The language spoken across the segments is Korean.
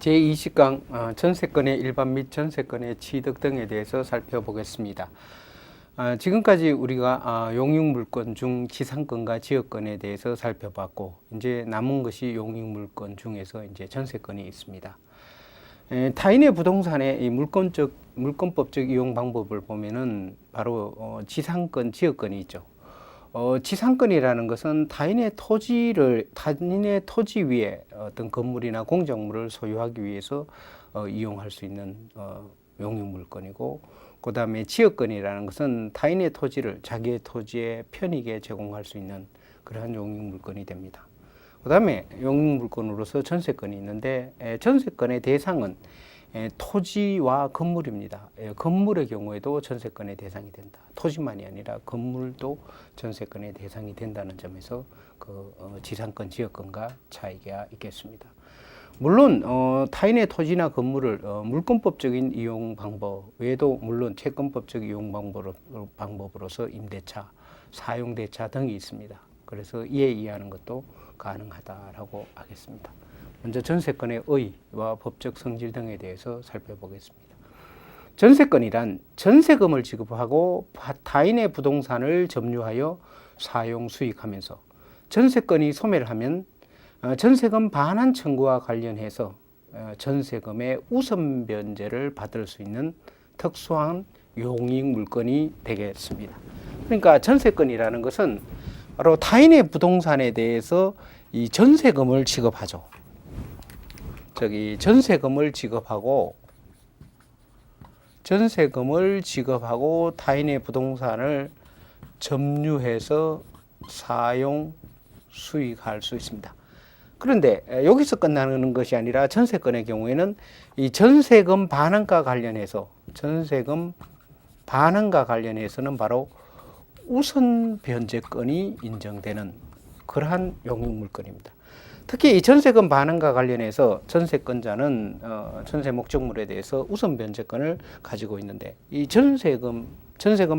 제20강 전세권의 일반 및 전세권의 취득 등에 대해서 살펴보겠습니다. 지금까지 우리가 용익물권 중 지상권과 지역권에 대해서 살펴봤고, 이제 남은 것이 용익물권 중에서 이제 전세권이 있습니다. 타인의 부동산의 이 물권법적 이용 방법을 보면은 바로 지상권, 지역권이 있죠. 지상권이라는 것은 타인의 토지 위에 어떤 건물이나 공작물을 소유하기 위해서 이용할 수 있는 용익물권이고, 그 다음에 지역권이라는 것은 타인의 토지를 자기의 토지에 편익에 제공할 수 있는 그러한 용익물권이 됩니다. 그 다음에 용익물권으로서 전세권이 있는데, 전세권의 대상은 토지와 건물입니다. 건물의 경우에도 전세권의 대상이 된다. 토지만이 아니라 건물도 전세권의 대상이 된다는 점에서 그 지상권, 지역권과 차이가 있겠습니다. 물론 타인의 토지나 건물을 물권법적인 이용 방법 외에도 물론 채권법적 이용 방법으로서 임대차, 사용대차 등이 있습니다. 그래서 이에 의하는 것도 가능하다라고 하겠습니다. 먼저 전세권의 의의와 법적 성질 등에 대해서 살펴보겠습니다. 전세권이란 전세금을 지급하고 타인의 부동산을 점유하여 사용 수익하면서 전세권이 소멸을 하면 전세금 반환 청구와 관련해서 전세금의 우선 변제를 받을 수 있는 특수한 용익물권이 되겠습니다. 그러니까 전세권이라는 것은 바로 타인의 부동산에 대해서 이 전세금을 지급하죠. 전세금을 지급하고 타인의 부동산을 점유해서 사용 수익할 수 있습니다. 그런데 여기서 끝나는 것이 아니라 전세권의 경우에는 이 전세금 반환과 관련해서는 바로 우선 변제권이 인정되는 그러한 용익물권입니다. 특히 이 전세금 반환과 관련해서 전세권자는 전세 목적물에 대해서 우선 변제권을 가지고 있는데, 이 전세금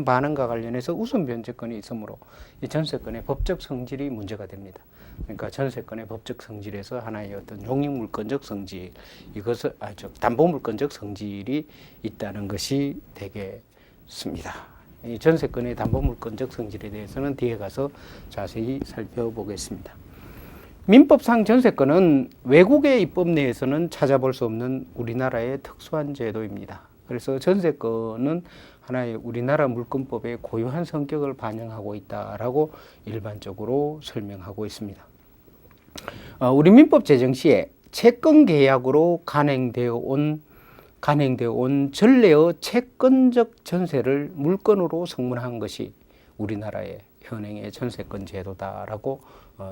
반환과 관련해서 우선 변제권이 있으므로 이 전세권의 법적 성질이 문제가 됩니다. 그러니까 전세권의 법적 성질에서 하나의 어떤 용익물권적 성질, 이것을 담보물권적 성질이 있다는 것이 되겠습니다. 이 전세권의 담보물권적 성질에 대해서는 뒤에 가서 자세히 살펴보겠습니다. 민법상 전세권은 외국의 입법 내에서는 찾아볼 수 없는 우리나라의 특수한 제도입니다. 그래서 전세권은 하나의 우리나라 물권법의 고유한 성격을 반영하고 있다라고 일반적으로 설명하고 있습니다. 우리 민법 제정 시에 채권 계약으로 간행되어 온 전례의 채권적 전세를 물권으로 성문한 것이 우리나라의 현행의 전세권 제도다라고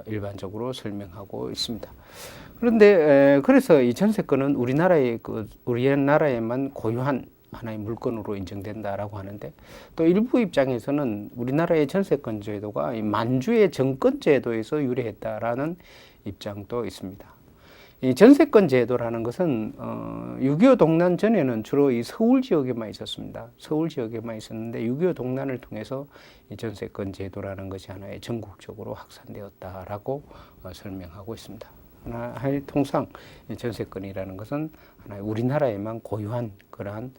일반적으로 설명하고 있습니다. 그런데 그래서 이 전세권은 우리나라에만 고유한 하나의 물권으로 인정된다라고 하는데, 또 일부 입장에서는 우리나라의 전세권 제도가 만주의 정권 제도에서 유래했다라는 입장도 있습니다. 이 전세권 제도라는 것은 6.25 동란 전에는 주로 이 서울 지역에만 있었습니다. 서울 지역에만 있었는데 6.25 동란을 통해서 이 전세권 제도라는 것이 하나의 전국적으로 확산되었다라고 설명하고 있습니다. 통상 전세권이라는 것은 하나의 우리나라에만 고유한 그러한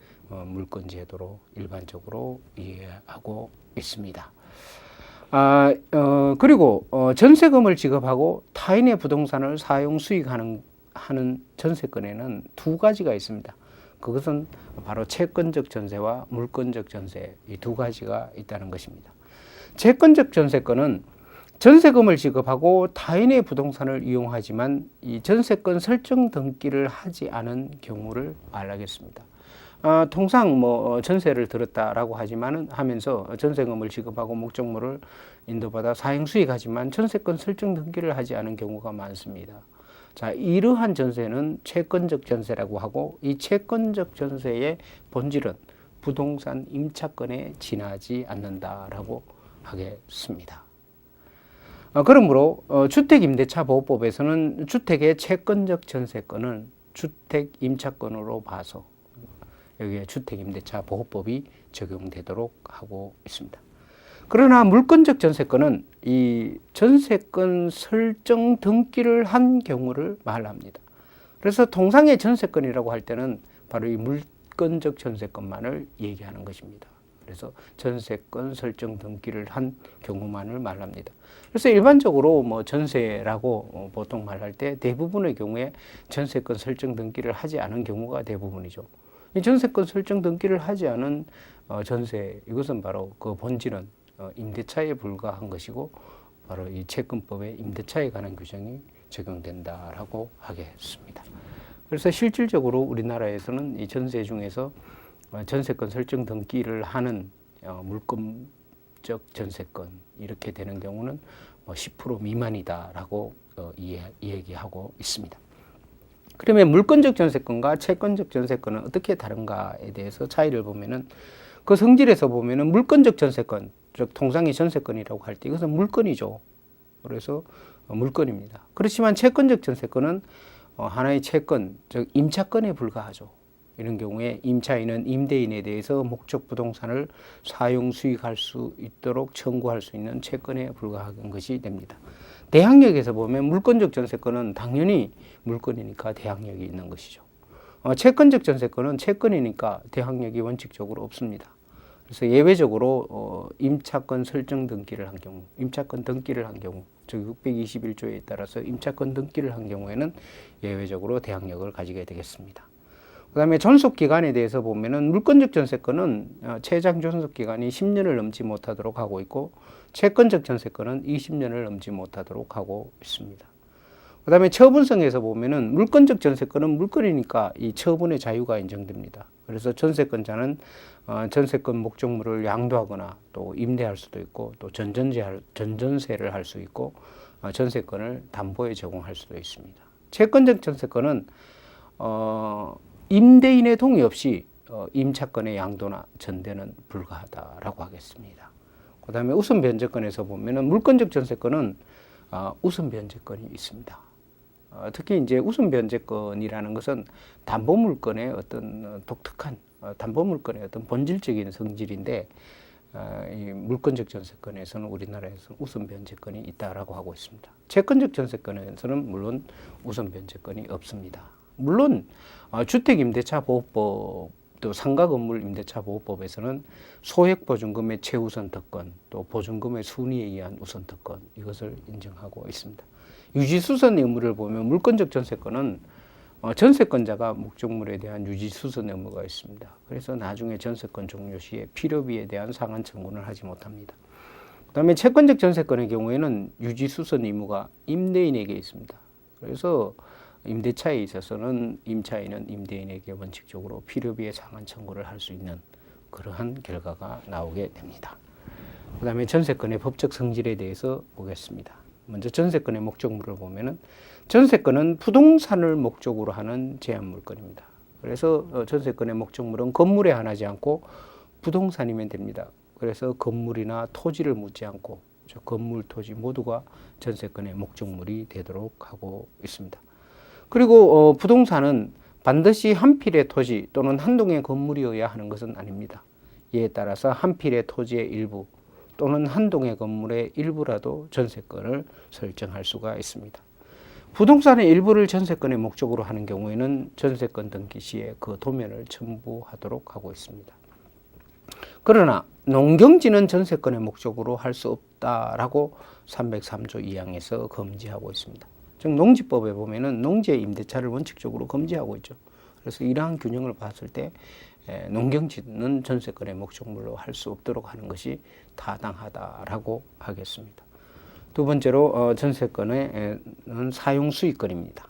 물권 제도로 일반적으로 이해하고 있습니다. 그리고 전세금을 지급하고 타인의 부동산을 사용 수익하는 전세권에는 두 가지가 있습니다. 그것은 바로 채권적 전세와 물권적 전세, 이 두 가지가 있다는 것입니다. 채권적 전세권은 전세금을 지급하고 타인의 부동산을 이용하지만 이 전세권 설정 등기를 하지 않은 경우를 말하겠습니다. 통상 전세를 들었다라고 하면서 전세금을 지급하고 목적물을 인도받아 사용 수익하지만 전세권 설정 등기를 하지 않은 경우가 많습니다. 자, 이러한 전세는 채권적 전세라고 하고, 이 채권적 전세의 본질은 부동산 임차권에 지나지 않는다라고 하겠습니다. 그러므로 주택임대차보호법에서는 주택의 채권적 전세권은 주택임차권으로 봐서 여기에 주택임대차보호법이 적용되도록 하고 있습니다. 그러나 물권적 전세권은 이 전세권 설정 등기를 한 경우를 말합니다. 그래서 통상의 전세권이라고 할 때는 바로 이 물권적 전세권만을 얘기하는 것입니다. 그래서 전세권 설정 등기를 한 경우만을 말합니다. 그래서 일반적으로 뭐 전세라고 보통 말할 때 대부분의 경우에 전세권 설정 등기를 하지 않은 경우가 대부분이죠. 이 전세권 설정 등기를 하지 않은 전세, 이것은 바로 그 본질은 임대차에 불과한 것이고, 바로 이 채권법에 임대차에 관한 규정이 적용된다라고 하겠습니다. 그래서 실질적으로 우리나라에서는 이 전세 중에서 전세권 설정 등기를 하는 물권적 전세권 이렇게 되는 경우는 10% 미만이다라고 얘기하고 있습니다. 그러면 물권적 전세권과 채권적 전세권은 어떻게 다른가에 대해서 차이를 보면은, 그 성질에서 보면은 물권적 전세권, 즉 통상의 전세권이라고 할 때 이것은 물건이죠. 그래서 물건입니다. 그렇지만 채권적 전세권은 하나의 채권, 즉 임차권에 불과하죠. 이런 경우에 임차인은 임대인에 대해서 목적 부동산을 사용 수익할 수 있도록 청구할 수 있는 채권에 불과한 것이 됩니다. 대항력에서 보면 물권적 전세권은 당연히 물건이니까 대항력이 있는 것이죠. 채권적 전세권은 채권이니까 대항력이 원칙적으로 없습니다. 그래서 예외적으로 임차권 설정 등기를 한 경우, 임차권 등기를 한 경우, 즉 621조에 따라서 임차권 등기를 한 경우에는 예외적으로 대항력을 가지게 되겠습니다. 그 다음에 존속기간에 대해서 보면은 물권적 전세권은 최장 존속기간이 10년을 넘지 못하도록 하고 있고, 채권적 전세권은 20년을 넘지 못하도록 하고 있습니다. 그 다음에 처분성에서 보면은 물권적 전세권은 물건이니까 이 처분의 자유가 인정됩니다. 그래서 전세권자는 전세권 목적물을 양도하거나 또 임대할 수도 있고, 또 전전세를 할 수 있고, 전세권을 담보에 제공할 수도 있습니다. 채권적 전세권은 임대인의 동의 없이 임차권의 양도나 전대는 불가하다라고 하겠습니다. 그 다음에 우선 변제권에서 보면은 물권적 전세권은 우선 변제권이 있습니다. 특히 이제 우선 변제권이라는 것은 담보물권의 어떤 독특한 담보물권의 어떤 본질적인 성질인데, 이 물권적 전세권에서는 우리나라에서 우선 변제권이 있다라고 하고 있습니다. 채권적 전세권에서는 물론 우선 변제권이 없습니다. 물론 주택임대차보호법, 또 상가건물임대차보호법에서는 소액보증금의 최우선 특권, 또 보증금의 순위에 의한 우선 특권, 이것을 인정하고 있습니다. 유지수선 의무를 보면 물권적 전세권은 전세권자가 목적물에 대한 유지수선 의무가 있습니다. 그래서 나중에 전세권 종료 시에 필요비에 대한 상환 청구를 하지 못합니다. 그 다음에 채권적 전세권의 경우에는 유지수선 의무가 임대인에게 있습니다. 그래서 임대차에 있어서는 임차인은 임대인에게 원칙적으로 필요비의 상환 청구를 할 수 있는 그러한 결과가 나오게 됩니다. 그 다음에 전세권의 법적 성질에 대해서 보겠습니다. 먼저 전세권의 목적물을 보면은, 전세권은 부동산을 목적으로 하는 제한물건입니다. 그래서 전세권의 목적물은 건물에 한하지 않고 부동산이면 됩니다. 그래서 건물이나 토지를 묻지 않고 건물, 토지 모두가 전세권의 목적물이 되도록 하고 있습니다. 그리고 부동산은 반드시 한 필의 토지 또는 한 동의 건물이어야 하는 것은 아닙니다. 이에 따라서 한 필의 토지의 일부 또는 한 동의 건물의 일부라도 전세권을 설정할 수가 있습니다. 부동산의 일부를 전세권의 목적으로 하는 경우에는 전세권 등기 시에 그 도면을 첨부하도록 하고 있습니다. 그러나 농경지는 전세권의 목적으로 할 수 없다라고 303조 2항에서 금지하고 있습니다. 즉 농지법에 보면은 농지의 임대차를 원칙적으로 금지하고 있죠. 그래서 이러한 균형을 봤을 때 농경지는 전세권의 목적물로 할 수 없도록 하는 것이 타당하다라고 하겠습니다. 두 번째로 전세권은 사용수익권입니다.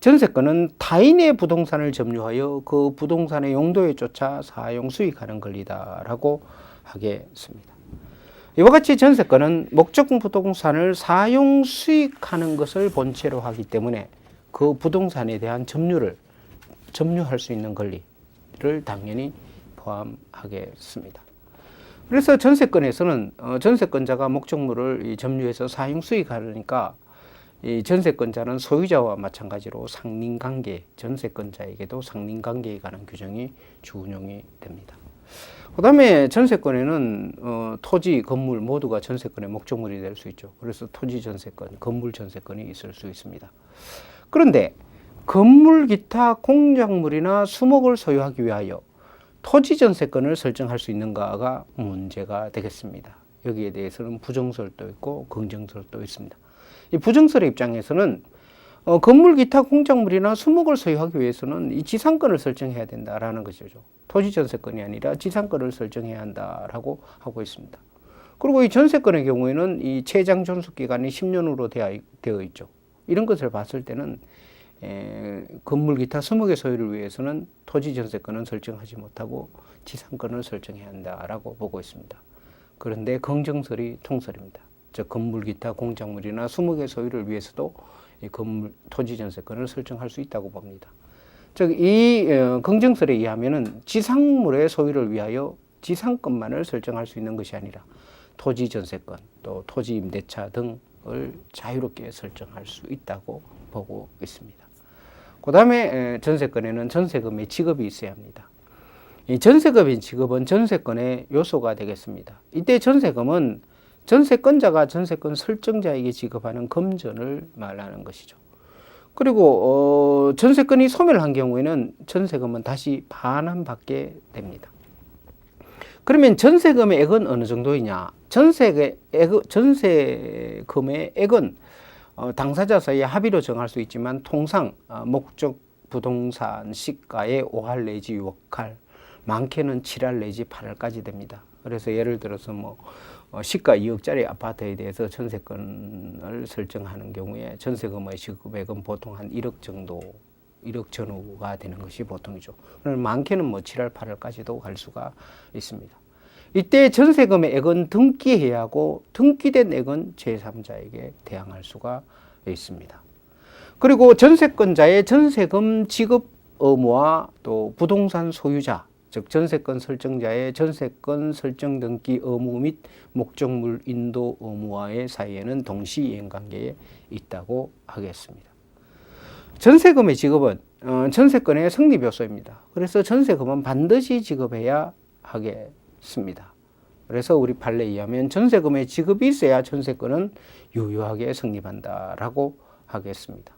전세권은 타인의 부동산을 점유하여 그 부동산의 용도에 쫓아 사용수익하는 권리다라고 하겠습니다. 이와 같이 전세권은 목적 부동산을 사용 수익하는 것을 본체로 하기 때문에 그 부동산에 대한 점유할 수 있는 권리를 당연히 포함하겠습니다. 그래서 전세권에서는 전세권자가 목적물을 점유해서 사용 수익하려니까 이 전세권자는 소유자와 마찬가지로 상린관계, 전세권자에게도 상린관계에 관한 규정이 준용이 됩니다. 그 다음에 전세권에는 토지, 건물 모두가 전세권의 목적물이 될 수 있죠. 그래서 토지 전세권, 건물 전세권이 있을 수 있습니다. 그런데 건물 기타 공작물이나 수목을 소유하기 위하여 토지 전세권을 설정할 수 있는가가 문제가 되겠습니다. 여기에 대해서는 부정설도 있고 긍정설도 있습니다. 이 부정설의 입장에서는 건물 기타 공작물이나 수목을 소유하기 위해서는 이 지상권을 설정해야 된다라는 것이죠. 토지 전세권이 아니라 지상권을 설정해야 한다라고 하고 있습니다. 그리고 이 전세권의 경우에는 이 최장 존속 기간이 10년으로 되어 있죠. 이런 것을 봤을 때는 건물 기타 수목의 소유를 위해서는 토지 전세권은 설정하지 못하고 지상권을 설정해야 한다라고 보고 있습니다. 그런데 긍정설이 통설입니다. 즉 건물 기타 공작물이나 수목의 소유를 위해서도 이 건물 토지 전세권을 설정할 수 있다고 봅니다. 즉 이 긍정설에 의하면은 지상물의 소유를 위하여 지상권만을 설정할 수 있는 것이 아니라 토지 전세권 또 토지 임대차 등을 자유롭게 설정할 수 있다고 보고 있습니다. 그 다음에 전세권에는 전세금의 지급이 있어야 합니다. 이 전세금의 지급은 전세권의 요소가 되겠습니다. 이때 전세금은 전세권자가 전세권 설정자에게 지급하는 금전을 말하는 것이죠. 그리고 전세권이 소멸한 경우에는 전세금은 다시 반환받게 됩니다. 그러면 전세금의 액은 어느 정도이냐? 전세금의 액은 당사자 사이에 합의로 정할 수 있지만 통상 목적 부동산 시가의 5할 내지 6할, 많게는 7할 내지 8할까지 됩니다. 그래서 예를 들어서 시가 2억짜리 아파트에 대해서 전세권을 설정하는 경우에 전세금의 지급액은 보통 한 1억 정도, 1억 전후가 되는 것이 보통이죠. 많게는 7할, 8할까지도 갈 수가 있습니다. 이때 전세금의 액은 등기해야 하고 등기된 액은 제3자에게 대항할 수가 있습니다. 그리고 전세권자의 전세금 지급 의무와 또 부동산 소유자, 즉 전세권 설정자의 전세권 설정 등기 의무 및 목적물 인도 의무와의 사이에는 동시 이행관계에 있다고 하겠습니다. 전세금의 지급은 전세권의 성립 요소입니다. 그래서 전세금은 반드시 지급해야 하겠습니다. 그래서 우리 판례에 의하면 전세금의 지급이 있어야 전세권은 유효하게 성립한다라고 하겠습니다.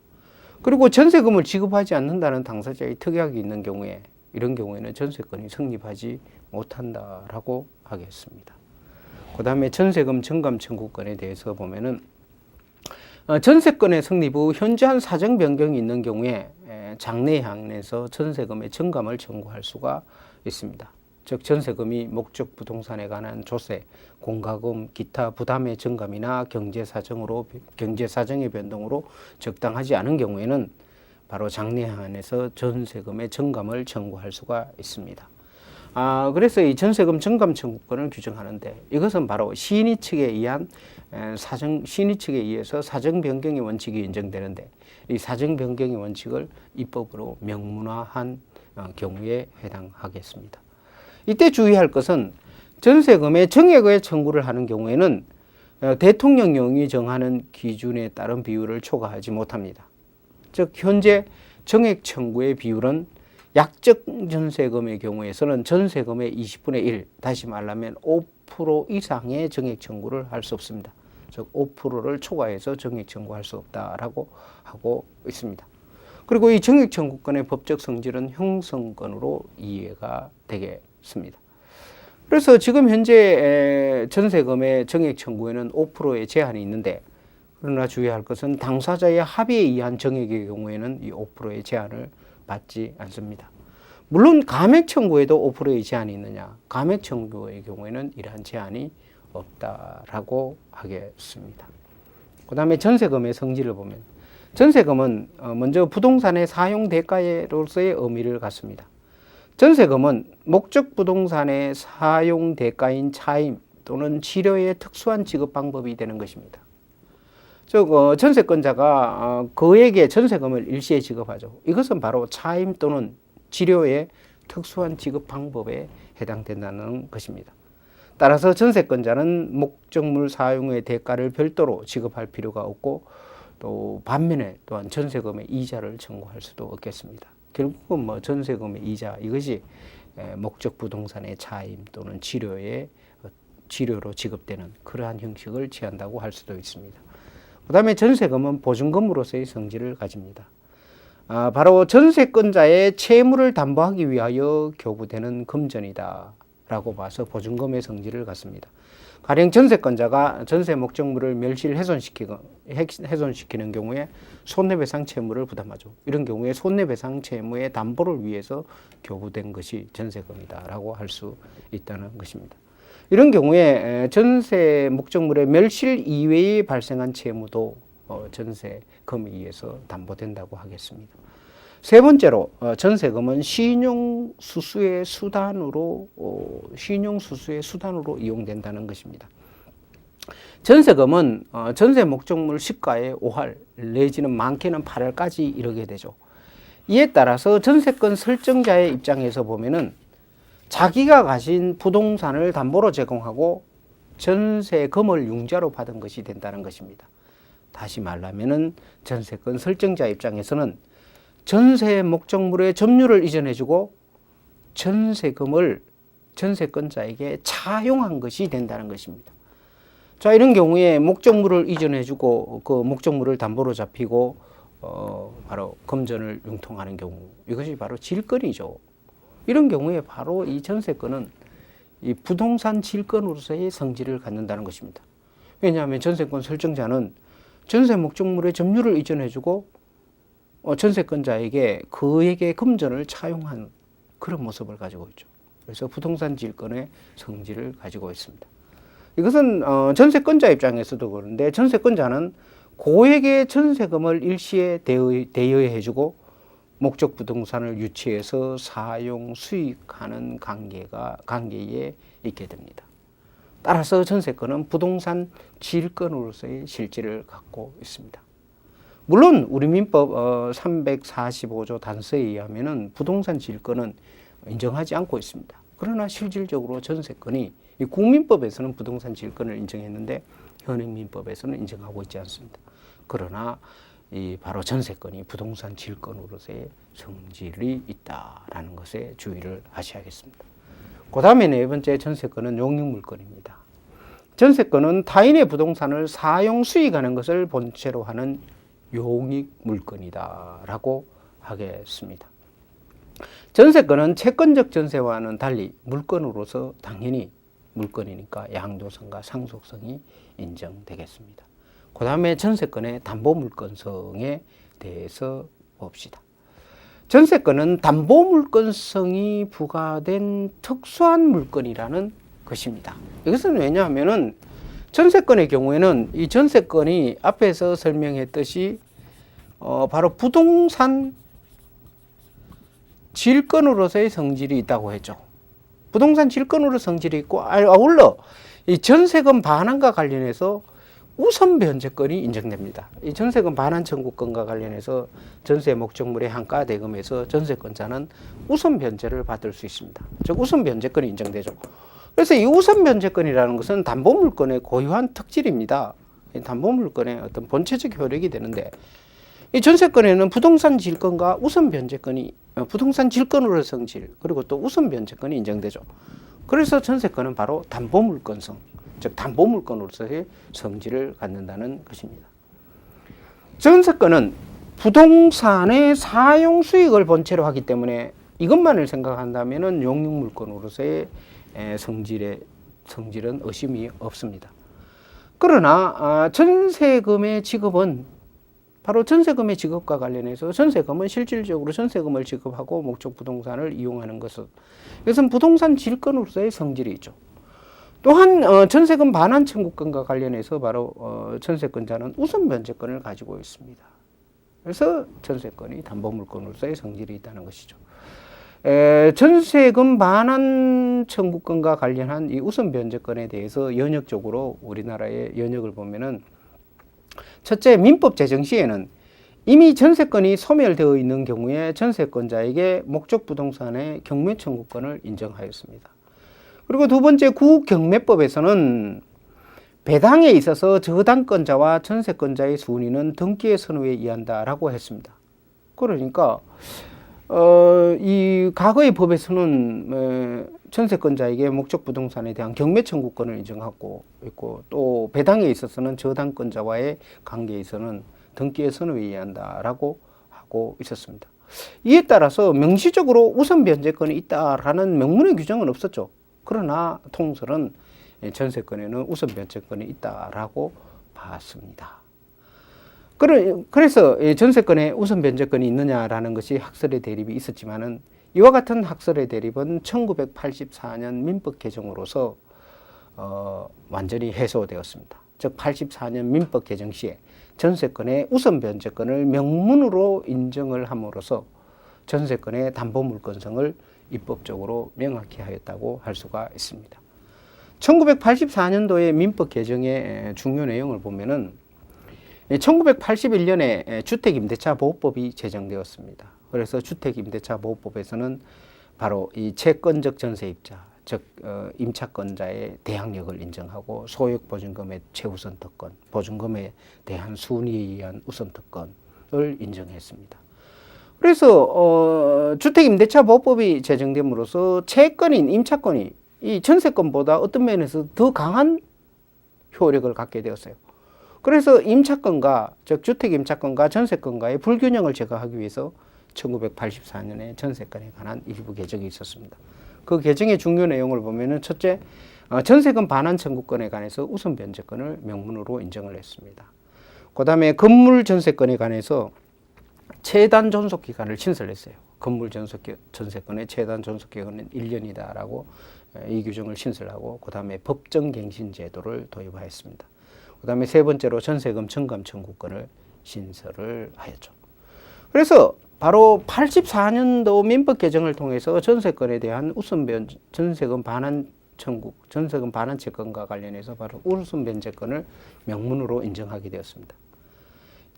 그리고 전세금을 지급하지 않는다는 당사자의 특약이 있는 경우에 이런 경우에는 전세권이 성립하지 못한다라고 하겠습니다. 그 다음에 전세금 정감 청구권에 대해서 보면은 전세권의 성립 후 현저한 사정 변경이 있는 경우에 장래향에서 전세금의 정감을 청구할 수가 있습니다. 즉 전세금이 목적 부동산에 관한 조세, 공과금, 기타 부담의 정감이나 경제사정의 변동으로 적당하지 않은 경우에는 바로 장래향에서 전세금의 정감을 청구할 수가 있습니다. 그래서 이 전세금 정감 청구권을 규정하는데 이것은 바로 시인이 측에 의해서 사정 변경의 원칙이 인정되는데 이 사정 변경의 원칙을 입법으로 명문화한 경우에 해당하겠습니다. 이때 주의할 것은 전세금의 정액의 청구를 하는 경우에는 대통령령이 정하는 기준에 따른 비율을 초과하지 못합니다. 즉 현재 정액 청구의 비율은 약적 전세금의 경우에서는 전세금의 20분의 1, 다시 말하면 5% 이상의 정액 청구를 할 수 없습니다. 즉 5%를 초과해서 정액 청구할 수 없다라고 하고 있습니다. 그리고 이 정액 청구권의 법적 성질은 형성권으로 이해가 되겠습니다. 그래서 지금 현재 전세금의 정액 청구에는 5%의 제한이 있는데 그러나 주의할 것은 당사자의 합의에 의한 정액의 경우에는 이 5%의 제한을 받지 않습니다. 물론 감액 청구에도 5%의 제한이 있느냐? 감액 청구의 경우에는 이러한 제한이 없다라고 하겠습니다. 그 다음에 전세금의 성질을 보면 전세금은 먼저 부동산의 사용 대가로서의 의미를 갖습니다. 전세금은 목적 부동산의 사용 대가인 차임 또는 치료의 특수한 지급 방법이 되는 것입니다. 즉 전세권자가 그에게 전세금을 일시에 지급하죠. 이것은 바로 차임 또는 치료의 특수한 지급 방법에 해당된다는 것입니다. 따라서 전세권자는 목적물 사용의 대가를 별도로 지급할 필요가 없고 또 반면에 또한 전세금의 이자를 청구할 수도 없겠습니다. 결국은 전세금의 이자 이것이 목적 부동산의 차임 또는 치료로 지급되는 그러한 형식을 취한다고 할 수도 있습니다. 그 다음에 전세금은 보증금으로서의 성질을 가집니다. 바로 전세권자의 채무를 담보하기 위하여 교부되는 금전이다 라고 봐서 보증금의 성질을 갖습니다. 가령 전세권자가 전세 목적물을 멸실 훼손시키는 경우에 손해배상 채무를 부담하죠. 이런 경우에 손해배상 채무의 담보를 위해서 교부된 것이 전세금이다 라고 할 수 있다는 것입니다. 이런 경우에 전세 목적물의 멸실 이외에 발생한 채무도 전세금에 의해서 담보된다고 하겠습니다. 세 번째로 전세금은 신용수수의 수단으로 이용된다는 것입니다. 전세금은 전세 목적물 시가의 5할 내지는 많게는 8할까지 이르게 되죠. 이에 따라서 전세권 설정자의 입장에서 보면은 자기가 가진 부동산을 담보로 제공하고 전세금을 융자로 받은 것이 된다는 것입니다. 다시 말하면은 전세권 설정자 입장에서는 전세 목적물의 점유를 이전해주고 전세금을 전세권자에게 차용한 것이 된다는 것입니다. 자, 이런 경우에 목적물을 이전해주고 그 목적물을 담보로 잡히고 바로 금전을 융통하는 경우, 이것이 바로 질권이죠. 이런 경우에 바로 이 전세권은 이 부동산 질권으로서의 성질을 갖는다는 것입니다. 왜냐하면 전세권 설정자는 전세 목적물의 점유를 이전해주고 전세권자에게 그에게 금전을 차용한 그런 모습을 가지고 있죠. 그래서 부동산 질권의 성질을 가지고 있습니다. 이것은 전세권자 입장에서도 그런데 관자는 고액의 전세금을 일시에 대여해주고 목적 부동산을 유치해서 사용 수익하는 관계에 있게 됩니다. 따라서 전세권은 부동산 질권으로서의 실질을 갖고 있습니다. 물론 우리 민법 345조 단서에 의하면은 부동산 질권은 인정하지 않고 있습니다. 그러나 실질적으로 전세권이 국민법에서는 부동산 질권을 인정했는데 현행민법에서는 인정하고 있지 않습니다. 그러나 바로 전세권이 부동산 질권으로서의 성질이 있다라는 것에 주의를 하셔야겠습니다. 그 다음에 네 번째 전세권은 용익물권입니다. 전세권은 타인의 부동산을 사용 수익하는 것을 본체로 하는 용익물권이다 라고 하겠습니다. 전세권은 채권적 전세와는 달리 물권으로서 당연히 물권이니까 양도성과 상속성이 인정되겠습니다. 그 다음에 전세권의 담보물권성에 대해서 봅시다. 전세권은 담보물권성이 부과된 특수한 물권이라는 것입니다. 이것은 왜냐하면은 전세권의 경우에는 이 전세권이 앞에서 설명했듯이 바로 부동산 질권으로서의 성질이 있다고 했죠. 부동산 질권으로 성질이 있고 아울러 이 전세금 반환과 관련해서 우선 변제권이 인정됩니다. 이 전세금 반환 청구권과 관련해서 전세 목적물의 한가 대금에서 전세권자는 우선 변제를 받을 수 있습니다. 즉 우선 변제권이 인정되죠. 그래서 이 우선 변제권이라는 것은 담보물권의 고유한 특질입니다. 담보물권의 어떤 본체적 효력이 되는데 이 전세권에는 부동산 질권과 우선 변제권이 부동산 질권으로의 성질 그리고 또 우선 변제권이 인정되죠. 그래서 전세권은 바로 담보물권성, 즉 담보물권으로서의 성질을 갖는다는 것입니다. 전세권은 부동산의 사용 수익을 본체로 하기 때문에 이것만을 생각한다면 용익물권으로서의 성질은 의심이 없습니다. 그러나 전세금의 지급은 바로 전세금의 지급과 관련해서 전세금은 실질적으로 전세금을 지급하고 목적 부동산을 이용하는 이것은 부동산 질권으로서의 성질이 있죠. 또한 전세금 반환 청구권과 관련해서 바로 전세권자는 우선 변제권을 가지고 있습니다. 그래서 전세권이 담보물권으로서의 성질이 있다는 것이죠. 전세금 반환 청구권과 관련한 이 우선 변제권에 대해서 연역적으로 우리나라의 연역을 보면은 첫째, 민법 제정 시에는 이미 전세권이 소멸되어 있는 경우에 전세권자에게 목적 부동산의 경매 청구권을 인정하였습니다. 그리고 두 번째, 구경매법에서는 배당에 있어서 저당권자와 전세권자의 순위는 등기의 선호에 의한다라고 했습니다. 그러니까 이 과거의 법에서는 전세권자에게 목적 부동산에 대한 경매 청구권을 인정하고 있고 또 배당에 있어서는 저당권자와의 관계에 있어서는 등기의 선호에 의한다라고 받고 있었습니다. 이에 따라서 명시적으로 우선 변제권이 있다라는 명문의 규정은 없었죠. 그러나 통설은 전세권에는 우선 변제권이 있다라고 봤습니다. 그래서 전세권에 우선 변제권이 있느냐라는 것이 학설의 대립이 있었지만은 이와 같은 학설의 대립은 1984년 민법 개정으로서 완전히 해소되었습니다. 즉 84년 민법 개정 시에 전세권의 우선 변제권을 명문으로 인정을 함으로써 전세권의 담보물권성을 입법적으로 명확히 하였다고 할 수가 있습니다. 1984년도의 민법 개정의 중요 내용을 보면은 1981년에 주택임대차보호법이 제정되었습니다. 그래서 주택임대차보호법에서는 바로 이 채권적 전세입자, 즉 임차권자의 대항력을 인정하고 소액보증금의 최우선 특권, 보증금에 대한 순위에 의한 우선 특권을 인정했습니다. 그래서 주택임대차보호법이 제정됨으로써 채권인 임차권이 이 전세권보다 어떤 면에서 더 강한 효력을 갖게 되었어요. 그래서 임차권과, 즉 주택임차권과 전세권과의 불균형을 제거하기 위해서 1984년에 전세권에 관한 일부 개정이 있었습니다. 그 개정의 중요 내용을 보면은 첫째, 전세권 반환 청구권에 관해서 우선 변제권을 명문으로 인정을 했습니다. 그 다음에 건물 전세권에 관해서 최단 존속 기간을 신설했어요. 건물 전세권의 최단 존속 기간은 1년이다라고 이 규정을 신설하고, 그 다음에 법정 갱신 제도를 도입하였습니다. 그 다음에 세 번째로 전세금 청감 청구권을 신설을 하였죠. 그래서 바로 84년도 민법 개정을 통해서 전세권에 대한 전세금 반환 청구, 전세금 반환 채권과 관련해서 바로 우선 변제권을 명문으로 인정하게 되었습니다.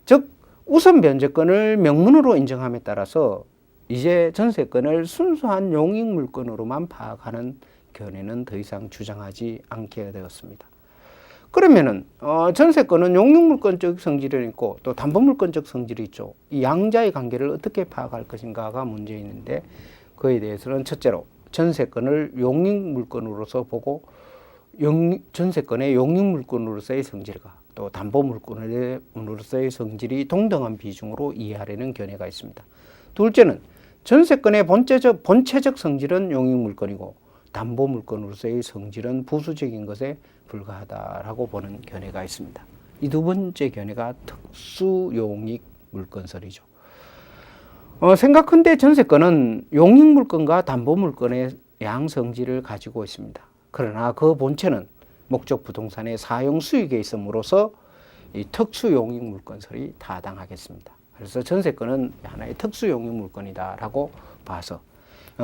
즉 우선 변제권을 명문으로 인정함에 따라서 이제 전세권을 순수한 용익물권으로만 파악하는 견해는 더 이상 주장하지 않게 되었습니다. 그러면은 전세권은 용익물권적 성질이 있고 또 담보물권적 성질이 있죠. 이 양자의 관계를 어떻게 파악할 것인가가 문제 있는데, 그에 대해서는 첫째로 전세권을 용익물권으로서 보고 전세권의 용익물권으로서의 성질과 또 담보물권으로서의 성질이 동등한 비중으로 이해하려는 견해가 있습니다. 둘째는 전세권의 본체적 성질은 용익물권이고 담보물권으로서의 성질은 부수적인 것에 불과하다라고 보는 견해가 있습니다. 이 두 번째 견해가 특수용익물권설이죠. 생각컨대 전세권은 용익물권과 담보물권의 양성질을 가지고 있습니다. 그러나 그 본체는 목적 부동산의 사용 수익에 있음으로써 이 특수용익물권설이 타당하겠습니다. 그래서 전세권은 하나의 특수용익물권이다라고 봐서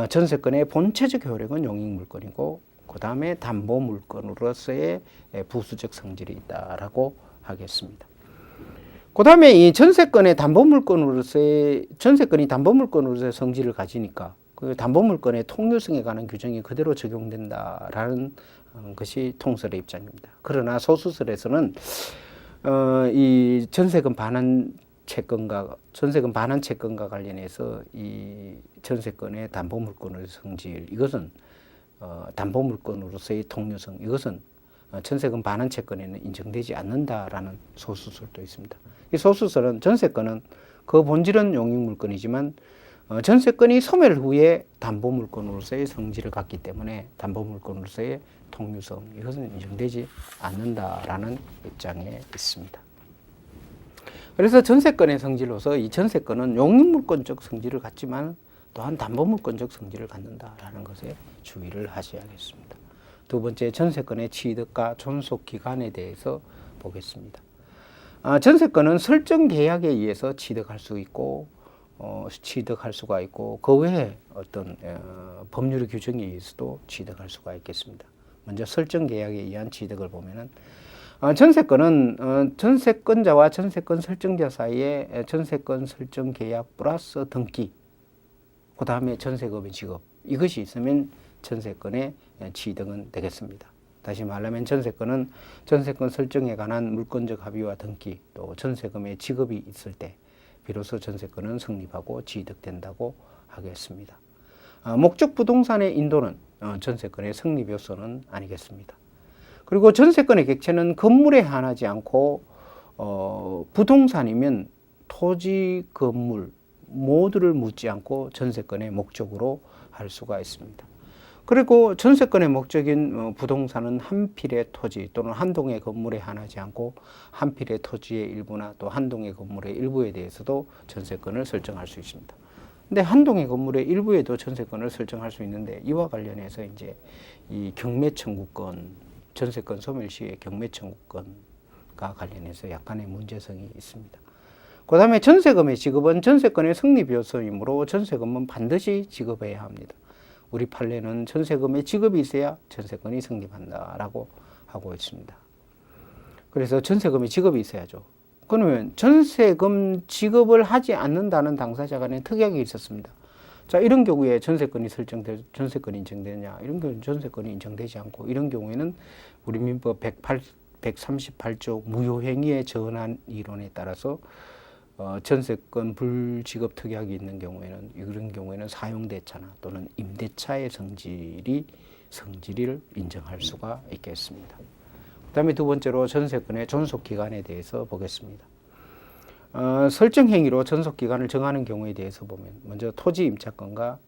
전세권의 본체적 효력은 용익물권이고, 그 다음에 담보물권으로서의 부수적 성질이 있다라고 하겠습니다. 그 다음에 이 전세권이 담보물권으로서의 성질을 가지니까 그 담보물권의 통유성에 관한 규정이 그대로 적용된다라는 것이 통설의 입장입니다. 그러나 소수설에서는 이 전세금 반환 채권과 관련해서 이 전세권의 담보물권의 성질, 이것은 담보물권으로서의 통유성, 이것은 전세금 반환 채권에는 인정되지 않는다라는 소수설도 있습니다. 이 소수설은 전세권은 그 본질은 용익물권이지만 전세권이 소멸 후에 담보물권으로서의 성질을 갖기 때문에 담보물권으로서의 통유성, 이것은 인정되지 않는다라는 입장에 있습니다. 그래서 전세권의 성질로서 이 전세권은 용익물권적 성질을 갖지만 또한 담보물권적 성질을 갖는다라는 것에 주의를 하셔야겠습니다. 두 번째, 전세권의 취득과 존속 기간에 대해서 보겠습니다. 전세권은 설정 계약에 의해서 취득할 수 있고 취득할 수가 있고, 그 외에 어떤 법률의 규정에 의해서도 취득할 수가 있겠습니다. 먼저 설정 계약에 의한 취득을 보면은 전세권은 전세권자와 전세권 설정자 사이에 전세권 설정 계약 플러스 등기, 그 다음에 전세금의 지급, 이것이 있으면 전세권의 취득은 되겠습니다. 다시 말하면 전세권은 전세권 설정에 관한 물권적 합의와 등기, 또 전세금의 지급이 있을 때 비로소 전세권은 성립하고 취득된다고 하겠습니다. 목적 부동산의 인도는 전세권의 성립 요소는 아니겠습니다. 그리고 전세권의 객체는 건물에 한하지 않고 부동산이면 토지, 건물, 모두를 묻지 않고 전세권의 목적으로 할 수가 있습니다. 그리고 전세권의 목적인 부동산은 한 필의 토지 또는 한 동의 건물에 한하지 않고 한 필의 토지의 일부나 또 한 동의 건물의 일부에 대해서도 전세권을 설정할 수 있습니다. 근데 한 동의 건물의 일부에도 전세권을 설정할 수 있는데 이와 관련해서 이제 이 경매 청구권, 전세권 소멸 시의 경매 청구권과 관련해서 약간의 문제성이 있습니다. 그 다음에 전세금의 지급은 전세권의 성립 요소이므로 전세금은 반드시 지급해야 합니다. 우리 판례는 전세금의 지급이 있어야 전세권이 성립한다라고 하고 있습니다. 그래서 전세금의 지급이 있어야죠. 그러면 전세금 지급을 하지 않는다는 당사자 간의 특약이 있었습니다. 자, 이런 경우에 전세권이 인정되느냐? 이런 경우는 전세권이 인정되지 않고, 이런 경우에는 우리 민법 138조 무효행위의 전환 이론에 따라서 전세권 불지급 특약이 있는 경우에는, 이런 경우에는 사용대차나 또는 임대차의 성질을 인정할 수가 있겠습니다. 그 다음에 두 번째로 전세권의 존속기간에 대해서 보겠습니다. 설정행위로 존속기간을 정하는 경우에 대해서 보면 먼저 토지 임차권과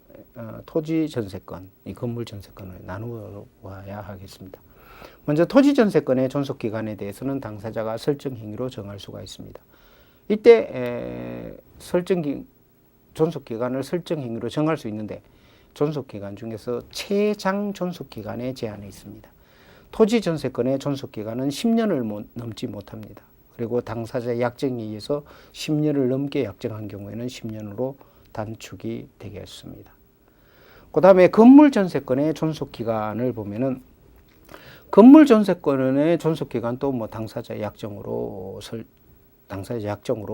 토지 전세권, 이 건물 전세권을 나누어야 하겠습니다. 먼저 토지 전세권의 존속기간에 대해서는 당사자가 설정행위로 정할 수가 있습니다. 이때 존속기간을 설정행위로 정할 수 있는데 존속기간 중에서 최장 존속기간에 제한이 있습니다. 토지 전세권의 존속기간은 10년을 넘지 못합니다. 그리고 당사자의 약정에 의해서 10년을 넘게 약정한 경우에는 10년으로 단축이 되겠습니다. 그 다음에 건물 전세권의 존속기간을 보면은 건물 전세권의 존속기간도 뭐 당사자의 약정으로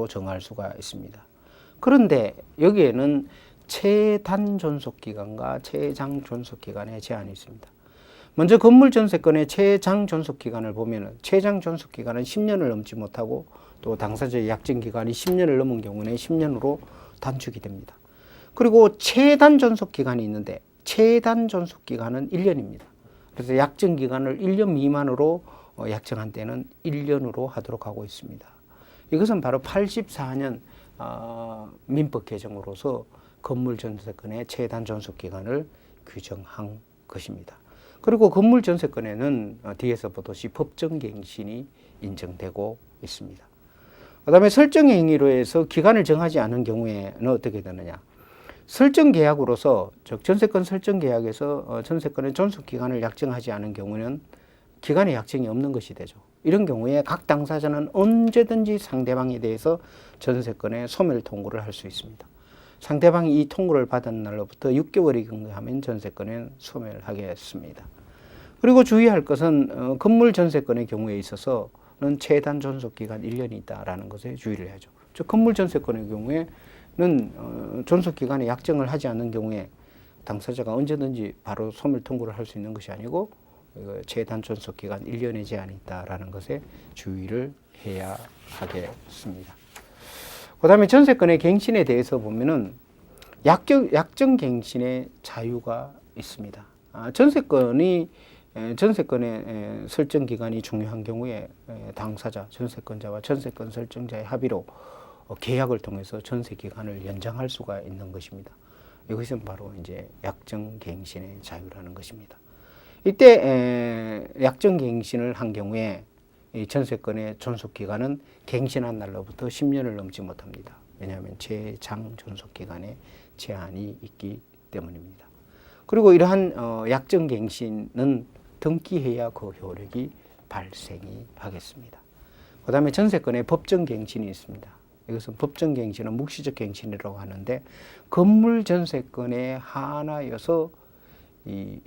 정할 수가 있습니다. 그런데 여기에는 최단 존속기간과 최장 존속기간의 제한이 있습니다. 먼저 건물 전세권의 최장 존속기간을 보면은 최장 존속기간은 10년을 넘지 못하고 또 당사자의 약정기간이 10년을 넘은 경우는 10년으로 단축이 됩니다. 그리고 최단 존속기간이 있는데 최단 존속기간은 1년입니다. 그래서 약정기간을 1년 미만으로 약정한 때는 1년으로 하도록 하고 있습니다. 이것은 바로 84년 민법 개정으로서 건물 전세권의 최단 존속기간을 규정한 것입니다. 그리고 건물 전세권에는 뒤에서 보듯이 법정갱신이 인정되고 있습니다. 그 다음에 설정행위로 해서 기간을 정하지 않은 경우에는 어떻게 되느냐. 설정계약으로서, 즉 전세권 설정계약에서 전세권의 존속기간을 약정하지 않은 경우는 기간의 약정이 없는 것이 되죠. 이런 경우에 각 당사자는 언제든지 상대방에 대해서 전세권의 소멸 통고를 할 수 있습니다. 상대방이 이 통고를 받은 날로부터 6개월이 경과하면 전세권은 소멸하겠습니다. 그리고 주의할 것은 건물 전세권의 경우에 있어서는 최단 존속기간 1년이 있다라는 것에 주의를 해야죠. 즉 건물 전세권의 경우에는 존속기간에 약정을 하지 않는 경우에 당사자가 언제든지 바로 소멸 통고를 할 수 있는 것이 아니고 최단 존속기간 1년의 제한이 있다라는 것에 주의를 해야 하겠습니다. 그 다음에 전세권의 갱신에 대해서 보면은 약정갱신의 자유가 있습니다. 전세권의 설정 기간이 중요한 경우에 당사자, 전세권자와 전세권 설정자의 합의로 계약을 통해서 전세 기간을 연장할 수가 있는 것입니다. 이것은 바로 이제 약정갱신의 자유라는 것입니다. 이때 약정갱신을 한 경우에 이 전세권의 존속기간은 갱신한 날로부터 10년을 넘지 못합니다. 왜냐하면 최장 존속기간에 제한이 있기 때문입니다. 그리고 이러한 약정갱신은 등기해야 그 효력이 발생이 하겠습니다. 그 다음에 전세권의 법정갱신이 있습니다. 이것은 법정갱신은 묵시적 갱신이라고 하는데 건물 전세권에 한하여서 이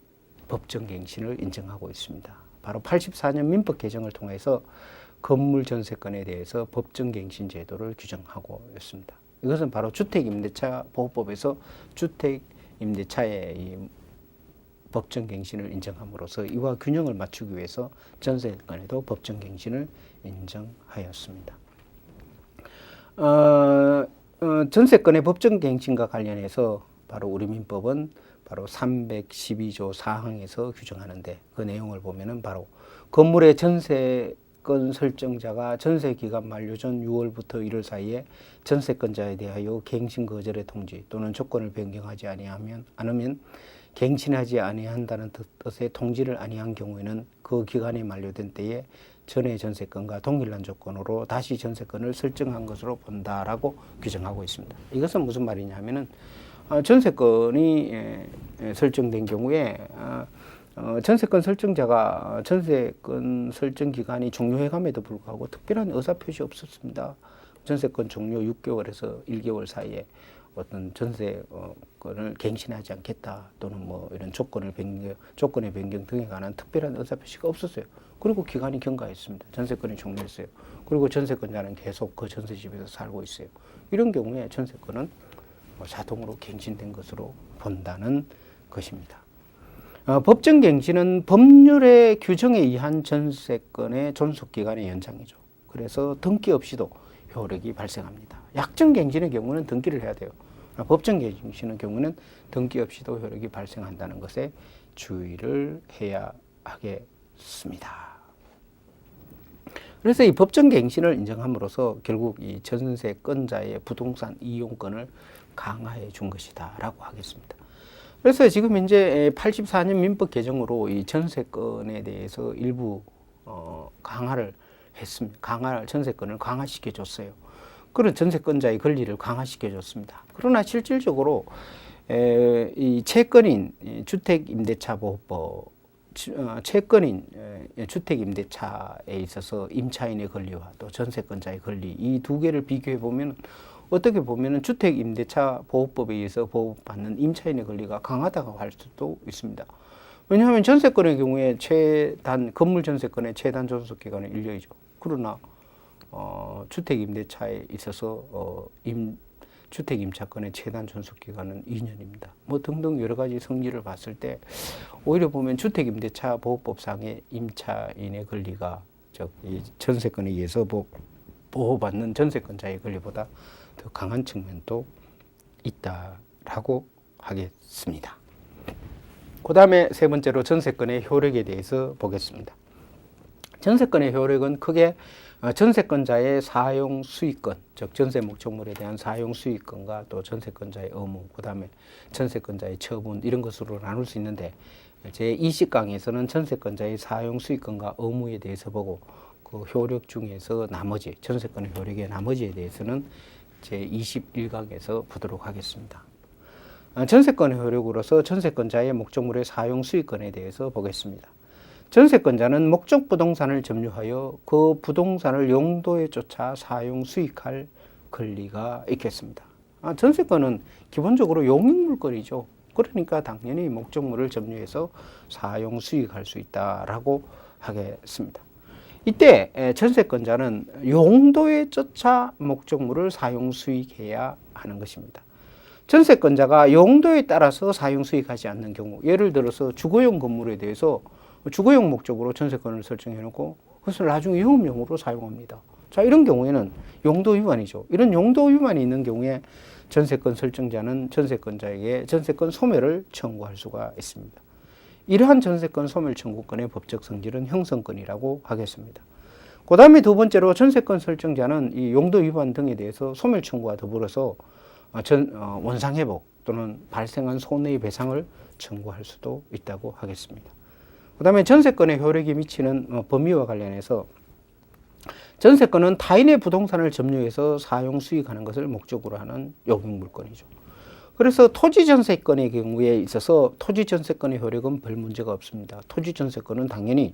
법정갱신을 인정하고 있습니다. 바로 84년 민법 개정을 통해서 건물 전세권에 대해서 법정갱신 제도를 규정하고 있습니다. 이것은 바로 주택임대차 보호법에서 주택임대차의 이 법정갱신을 인정함으로써 이와 균형을 맞추기 위해서 전세권에도 법정갱신을 인정하였습니다. 전세권의 법정갱신과 관련해서 바로 우리 민법은 바로 312조 4항에서 규정하는데 그 내용을 보면은 바로 건물의 전세 전세권 설정자가 전세기간 만료 전 6월부터 1월 사이에 전세권자에 대하여 갱신 거절의 통지 또는 조건을 변경하지 않으면 갱신하지 아니한다는 뜻의 통지를 아니한 경우에는 그 기간이 만료된 때에 전의 전세권과 동일한 조건으로 다시 전세권을 설정한 것으로 본다라고 규정하고 있습니다. 이것은 무슨 말이냐 하면은 전세권이 설정된 경우에 전세권 설정자가 전세권 설정 기간이 종료해감에도 불구하고 특별한 의사표시 없었습니다. 전세권 종료 6개월에서 1개월 사이에 어떤 전세권을 갱신하지 않겠다 또는 뭐 이런 조건의 변경 등에 관한 특별한 의사표시가 없었어요. 그리고 기간이 경과했습니다. 전세권이 종료했어요. 그리고 전세권자는 계속 그 전세집에서 살고 있어요. 이런 경우에 전세권은 자동으로 갱신된 것으로 본다는 것입니다. 법정 갱신은 법률의 규정에 의한 전세권의 존속기간의 연장이죠. 그래서 등기 없이도 효력이 발생합니다. 약정 갱신의 경우는 등기를 해야 돼요. 법정 갱신의 경우는 등기 없이도 효력이 발생한다는 것에 주의를 해야 하겠습니다. 그래서 이 법정 갱신을 인정함으로써 결국 이 전세권자의 부동산 이용권을 강화해 준 것이다라고 하겠습니다. 그래서 지금 현재 84년 민법 개정으로 이 전세권에 대해서 일부 강화를 했습니다. 전세권을 강화시켜 줬어요. 그런 전세권자의 권리를 강화시켜 줬습니다. 그러나 실질적으로 이 채권인 주택임대차보호법, 채권인 주택임대차에 있어서 임차인의 권리와 또 전세권자의 권리 이 두 개를 비교해 보면 어떻게 보면 주택임대차보호법에 의해서 보호받는 임차인의 권리가 강하다고 할 수도 있습니다. 왜냐하면 전세권의 경우에 건물 전세권의 최단 존속기간은 1년이죠. 그러나 주택임대차에 있어서 주택임차권의 최단 존속기간은 2년입니다. 뭐 등등 여러 가지 성질을 봤을 때 오히려 보면 주택임대차보호법상의 임차인의 권리가 이 전세권에 의해서 보호받는 전세권자의 권리보다 더 강한 측면도 있다라고 하겠습니다. 그 다음에 세 번째로 전세권의 효력에 대해서 보겠습니다. 전세권의 효력은 크게 전세권자의 사용 수익권, 즉 전세 목적물에 대한 사용 수익권과 또 전세권자의 의무, 그 다음에 전세권자의 처분 이런 것으로 나눌 수 있는데 제20강에서는 전세권자의 사용 수익권과 의무에 대해서 보고 그 효력 중에서 나머지 전세권의 효력의 나머지에 대해서는 제21강에서 보도록 하겠습니다. 전세권의 효력으로서 전세권자의 목적물의 사용 수익권에 대해서 보겠습니다. 전세권자는 목적 부동산을 점유하여 그 부동산을 용도에 쫓아 사용 수익할 권리가 있겠습니다. 전세권은 기본적으로 용익물권이죠. 그러니까 당연히 목적물을 점유해서 사용 수익할 수 있다라고 하겠습니다. 이때 전세권자는 용도에 쫓아 목적물을 사용 수익해야 하는 것입니다. 전세권자가 용도에 따라서 사용 수익하지 않는 경우, 예를 들어서 주거용 건물에 대해서 주거용 목적으로 전세권을 설정해 놓고 그것을 나중에 영업용으로 사용합니다. 자, 이런 경우에는 용도 위반이죠. 이런 용도 위반이 있는 경우에 전세권 설정자는 전세권자에게 전세권 소멸을 청구할 수가 있습니다. 이러한 전세권 소멸 청구권의 법적 성질은 형성권이라고 하겠습니다. 그 다음에 두 번째로 전세권 설정자는 이 용도 위반 등에 대해서 소멸 청구와 더불어서 원상회복 또는 발생한 손해의 배상을 청구할 수도 있다고 하겠습니다. 그 다음에 전세권의 효력이 미치는 범위와 관련해서 전세권은 타인의 부동산을 점유해서 사용 수익하는 것을 목적으로 하는 용익물권이죠. 그래서 토지전세권의 경우에 있어서 토지전세권의 효력은 별 문제가 없습니다. 토지전세권은 당연히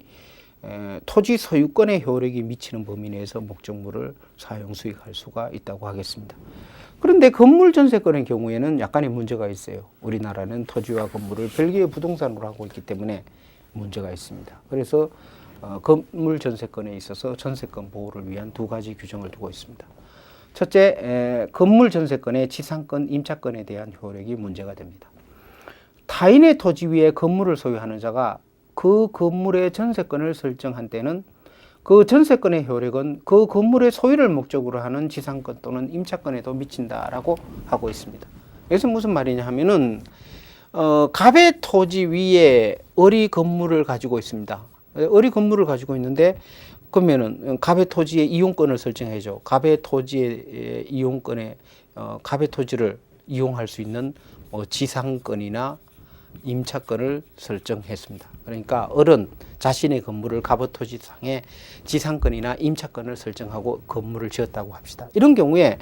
토지 소유권의 효력이 미치는 범위 내에서 목적물을 사용 수익할 수가 있다고 하겠습니다. 그런데 건물 전세권의 경우에는 약간의 문제가 있어요. 우리나라는 토지와 건물을 별개의 부동산으로 하고 있기 때문에 문제가 있습니다. 그래서 건물 전세권에 있어서 전세권 보호를 위한 두 가지 규정을 두고 있습니다. 첫째, 건물 전세권의 지상권, 임차권에 대한 효력이 문제가 됩니다. 타인의 토지 위에 건물을 소유하는 자가 그 건물의 전세권을 설정한 때는 그 전세권의 효력은 그 건물의 소유를 목적으로 하는 지상권 또는 임차권에도 미친다라고 하고 있습니다. 여기서 무슨 말이냐 하면은 갑의 토지 위에 어리 건물을 가지고 있습니다. 어리 건물을 가지고 있는데 그러면은 갑의 토지의 이용권을 설정해줘. 갑의 토지의 이용권에 갑의 토지를 이용할 수 있는 지상권이나 임차권을 설정했습니다. 그러니까 을은 자신의 건물을 갑의 토지상에 지상권이나 임차권을 설정하고 건물을 지었다고 합시다. 이런 경우에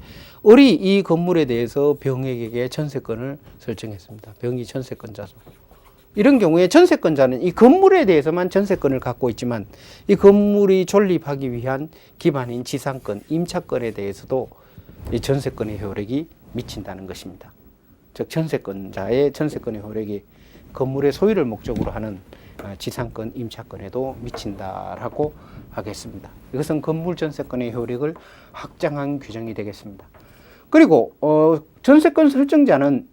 을이 이 건물에 대해서 병에게 전세권을 설정했습니다. 병이 전세권자죠. 이런 경우에 전세권자는 이 건물에 대해서만 전세권을 갖고 있지만 이 건물이 존립하기 위한 기반인 지상권, 임차권에 대해서도 이 전세권의 효력이 미친다는 것입니다. 즉 전세권자의 전세권의 효력이 건물의 소유를 목적으로 하는 지상권, 임차권에도 미친다라고 하겠습니다. 이것은 건물 전세권의 효력을 확장한 규정이 되겠습니다. 그리고 전세권 설정자는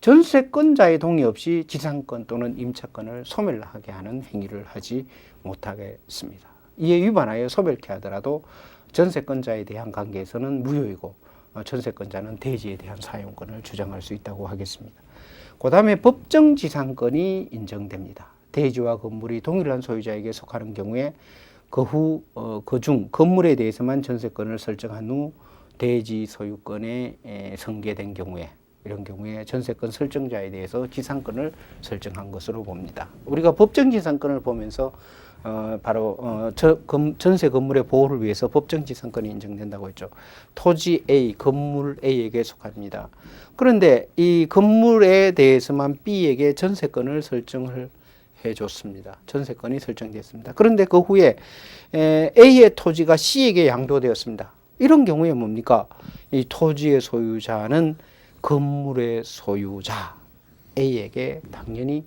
전세권자의 동의 없이 지상권 또는 임차권을 소멸하게 하는 행위를 하지 못하겠습니다. 이에 위반하여 소멸케 하더라도 전세권자에 대한 관계에서는 무효이고 전세권자는 대지에 대한 사용권을 주장할 수 있다고 하겠습니다. 그 다음에 법정 지상권이 인정됩니다. 대지와 건물이 동일한 소유자에게 속하는 경우에 그중 건물에 대해서만 전세권을 설정한 후 대지 소유권에 승계된 경우에 이런 경우에 전세권 설정자에 대해서 지상권을 설정한 것으로 봅니다. 우리가 법정 지상권을 보면서 바로 전세 건물의 보호를 위해서 법정 지상권이 인정된다고 했죠. 토지 A, 건물 A에게 속합니다. 그런데 이 건물에 대해서만 B에게 전세권을 설정을 해줬습니다. 전세권이 설정됐습니다. 그런데 그 후에 A의 토지가 C에게 양도되었습니다. 이런 경우에 뭡니까? 이 토지의 소유자는 건물의 소유자 A에게 당연히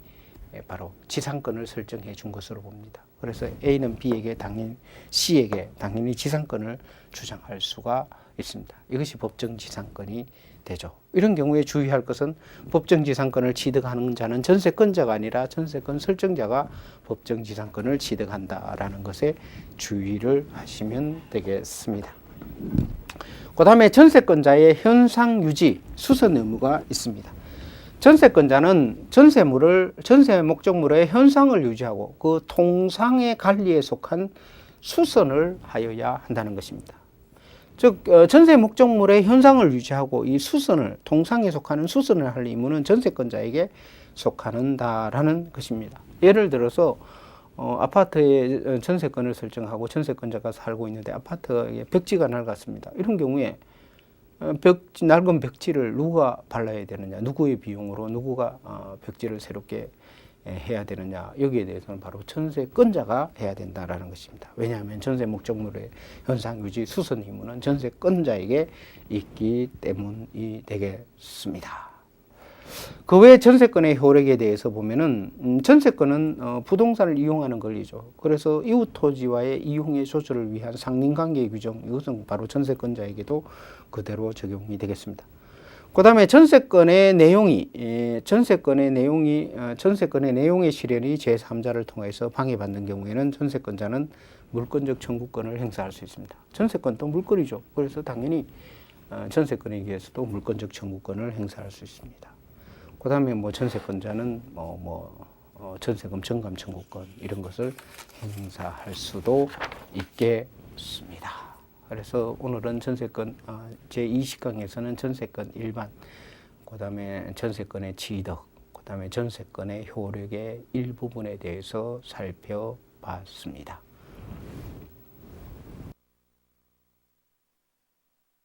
바로 지상권을 설정해 준 것으로 봅니다. 그래서 A는 B에게 C에게 당연히 지상권을 주장할 수가 있습니다. 이것이 법정 지상권이 되죠. 이런 경우에 주의할 것은 법정 지상권을 취득하는 자는 전세권자가 아니라 전세권 설정자가 법정 지상권을 취득한다라는 것에 주의를 하시면 되겠습니다. 그 다음에 전세권자의 현상 유지, 수선 의무가 있습니다. 전세권자는 전세 목적물의 현상을 유지하고 그 통상의 관리에 속한 수선을 하여야 한다는 것입니다. 즉 전세 목적물의 현상을 유지하고 이 수선을 통상에 속하는 수선을 할 의무는 전세권자에게 속하는다라는 것입니다. 예를 들어서 아파트에 전세권을 설정하고 전세권자가 살고 있는데 아파트에 벽지가 낡았습니다. 이런 경우에 낡은 벽지를 누가 발라야 되느냐, 누구의 비용으로 누구가 벽지를 새롭게 해야 되느냐, 여기에 대해서는 바로 전세권자가 해야 된다라는 것입니다. 왜냐하면 전세 목적물의 현상 유지 수선 의무는 전세권자에게 있기 때문이 되겠습니다. 그 외 전세권의 효력에 대해서 보면은 전세권은 부동산을 이용하는 권리죠. 그래서 이웃 토지와의 이용의 조절을 위한 상린관계 규정, 이것은 바로 전세권자에게도 그대로 적용이 되겠습니다. 그 다음에 전세권의 내용의 실현이 제3자를 통해서 방해받는 경우에는 전세권자는 물권적 청구권을 행사할 수 있습니다. 전세권도 물권이죠. 그래서 당연히 전세권에 의해서도 물권적 청구권을 행사할 수 있습니다. 그 다음에 전세권자는 전세금 정감 청구권 이런 것을 행사할 수도 있겠습니다. 그래서 오늘은 전세권 제20강에서는 전세권 일반, 그 다음에 전세권의 취득, 그 다음에 전세권의 효력의 일부분에 대해서 살펴봤습니다.